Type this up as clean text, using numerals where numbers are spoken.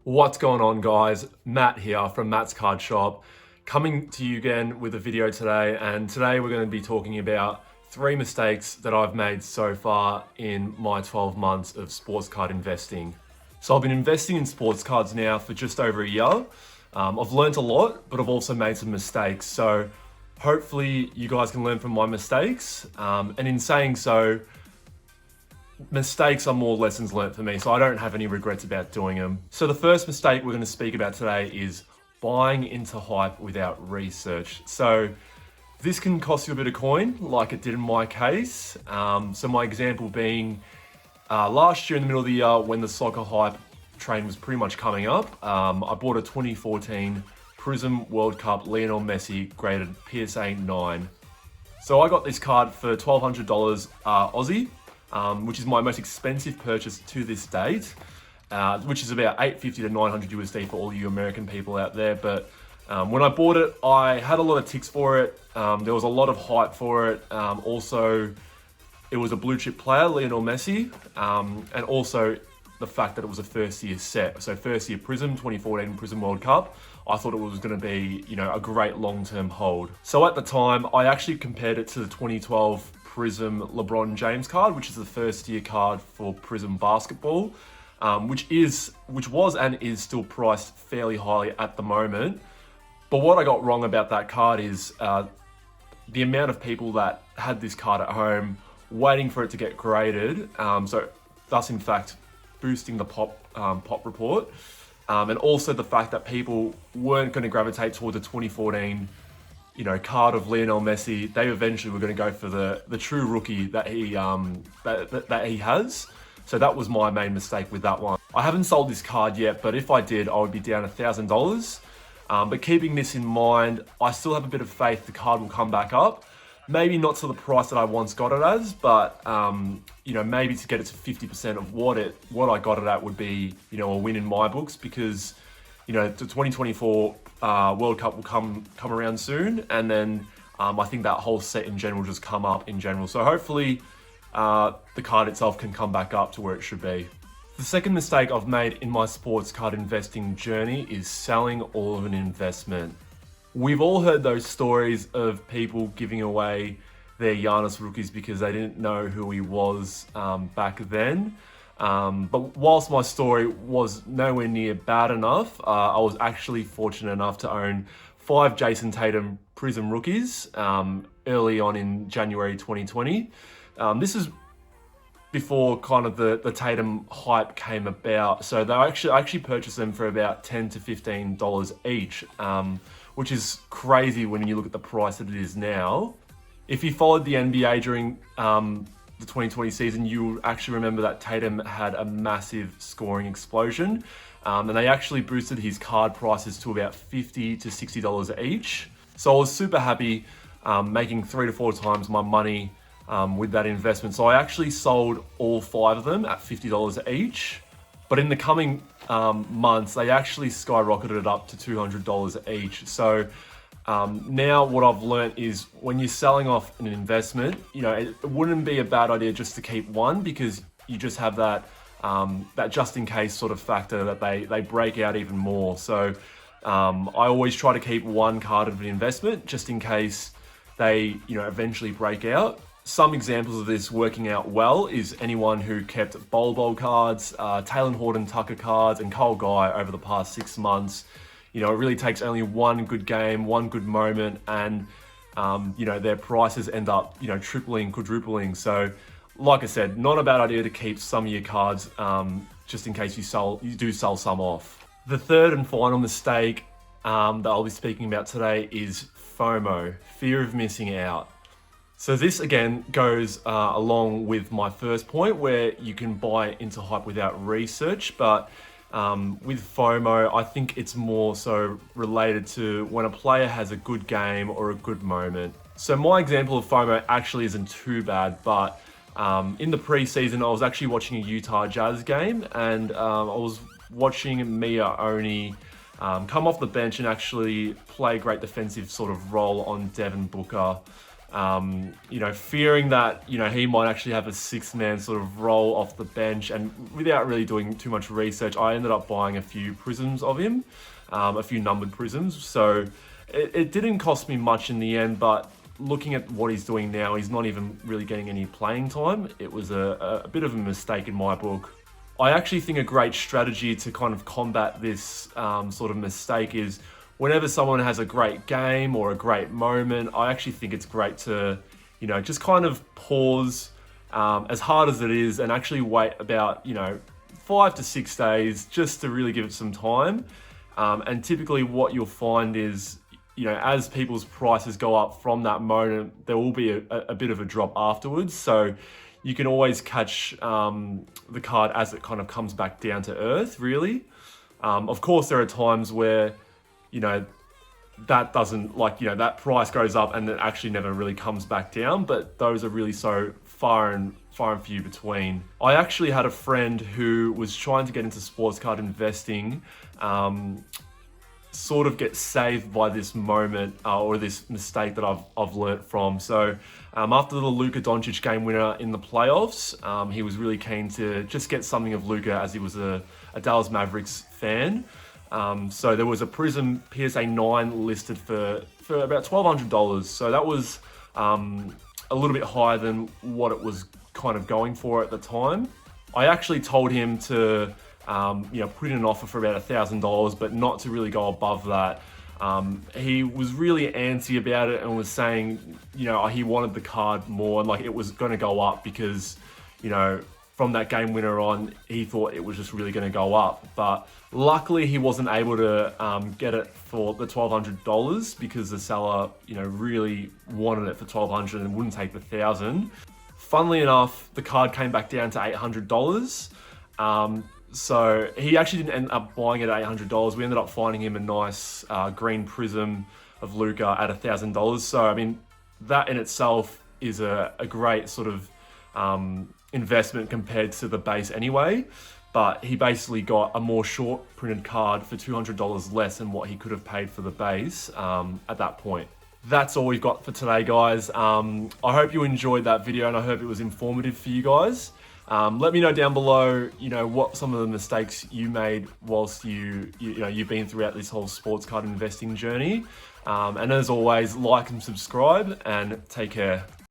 What's going on, guys? Matt here from Matt's Card Shop, coming to you again with a video today. And today we're going to be talking about 3 mistakes that I've made so far in my 12 months of sports card investing. So I've been investing in sports cards now for just over a year. I've learned a lot, but I've also made some mistakes. So hopefully you guys can learn from my mistakes. And in saying so, mistakes are more lessons learned for me, so I don't have any regrets about doing them. So the first mistake we're going to speak about today is buying into hype without research. So this can cost you a bit of coin, like it did in my case. So my example being last year in the middle of the year when the soccer hype train was pretty much coming up, I bought a 2014 Prism World Cup Lionel Messi graded PSA 9. So I got this card for $1,200 Aussie. Which is my most expensive purchase to this date, which is about $850 to $900 USD for all you American people out there. But when I bought it, I had a lot of ticks for it. There was a lot of hype for it. Also, it was a blue chip player, Lionel Messi, and also the fact that it was a first year set. So first year Prism, 2014 Prism World Cup. I thought it was going to be, a great long-term hold. So at the time, I actually compared it to the 2012 Prism LeBron James card, which is the first year card for Prism basketball, which was and is still priced fairly highly at the moment. But what I got wrong about that card is the amount of people that had this card at home waiting for it to get graded. So thus, in fact, boosting the pop report. And also the fact that people weren't going to gravitate towards a 2014 card of Lionel Messi. They eventually were going to go for the true rookie that he that he has. So that was my main mistake with that one. I haven't sold this card yet, but if I did, I would be down $1,000. But keeping this in mind, I still have a bit of faith the card will come back up. Maybe not to the price that I once got it as, but maybe to get it to 50% of what I got it at would be a win in my books, because the 2024 World Cup will come around soon, and then I think that whole set in general just come up in general. So hopefully the card itself can come back up to where it should be. The second mistake I've made in my sports card investing journey is selling all of an investment. We've all heard those stories of people giving away their Giannis rookies because they didn't know who he was back then. But whilst my story was nowhere near bad enough, I was actually fortunate enough to own 5 Jason Tatum Prism rookies early on in January 2020. This is before kind of the Tatum hype came about. So I actually purchased them for about $10 to $15 each, which is crazy when you look at the price that it is now. If you followed the NBA during the 2020 season, you'll actually remember that Tatum had a massive scoring explosion, and they actually boosted his card prices to about $50 to $60 each. So I was super happy, making 3 to 4 times my money with that investment. So I actually sold all 5 of them at $50 each. But in the coming months, they actually skyrocketed it up to $200 each. So now what I've learned is when you're selling off an investment, it wouldn't be a bad idea just to keep one, because you just have that just in case sort of factor that they break out even more. So I always try to keep one card of an investment just in case they eventually break out. Some examples of this working out well is anyone who kept Bol cards, Taylor Horton Tucker cards, and Cole Guy over the past 6 months. It really takes only one good game, one good moment, and their prices end up tripling, quadrupling. So like I said, not a bad idea to keep some of your cards just in case you do sell some off. The third and final mistake that I'll be speaking about today is FOMO, fear of missing out. So this again goes along with my first point, where you can buy into hype without research, but with FOMO, I think it's more so related to when a player has a good game or a good moment. So my example of FOMO actually isn't too bad, but in the preseason, I was actually watching a Utah Jazz game, and I was watching Mia Oni come off the bench and actually play a great defensive sort of role on Devin Booker. fearing that, he might actually have a six-man sort of roll off the bench, and without really doing too much research, I ended up buying a few prisms of him, a few numbered prisms. So it didn't cost me much in the end, but looking at what he's doing now, he's not even really getting any playing time. It was a bit of a mistake in my book. I actually think a great strategy to kind of combat this sort of mistake is whenever someone has a great game or a great moment, I actually think it's great to, just kind of pause as hard as it is and actually wait about, 5 to 6 days just to really give it some time. And typically what you'll find is, as people's prices go up from that moment, there will be a bit of a drop afterwards. So you can always catch the card as it kind of comes back down to earth, really. Of course, there are times where, that doesn't, that price goes up and it actually never really comes back down, but those are really so far and few between. I actually had a friend who was trying to get into sports card investing, sort of get saved by this moment or this mistake that I've learnt from. So after the Luka Doncic game winner in the playoffs, he was really keen to just get something of Luka, as he was a Dallas Mavericks fan. So there was a Prism PSA 9 listed for about $1,200. So that was a little bit higher than what it was kind of going for at the time. I actually told him to put in an offer for about $1,000, but not to really go above that. He was really antsy about it and was saying, he wanted the card more, and it was going to go up because, from that game winner on, he thought it was just really going to go up. But luckily he wasn't able to get it for the $1,200 because the seller, really wanted it for $1,200 and wouldn't take the $1,000. Funnily enough, the card came back down to $800. So he actually didn't end up buying it at $800. We ended up finding him a nice green prism of Luka at $1,000. So, I mean, that in itself is a great sort of investment compared to the base anyway. But he basically got a more short printed card for $200 less than what he could have paid for the base at that point. That's all we've got for today, guys. I hope you enjoyed that video and I hope it was informative for you guys. Let me know down below, what some of the mistakes you made whilst you've been throughout this whole sports card investing journey. And as always, like and subscribe, and take care.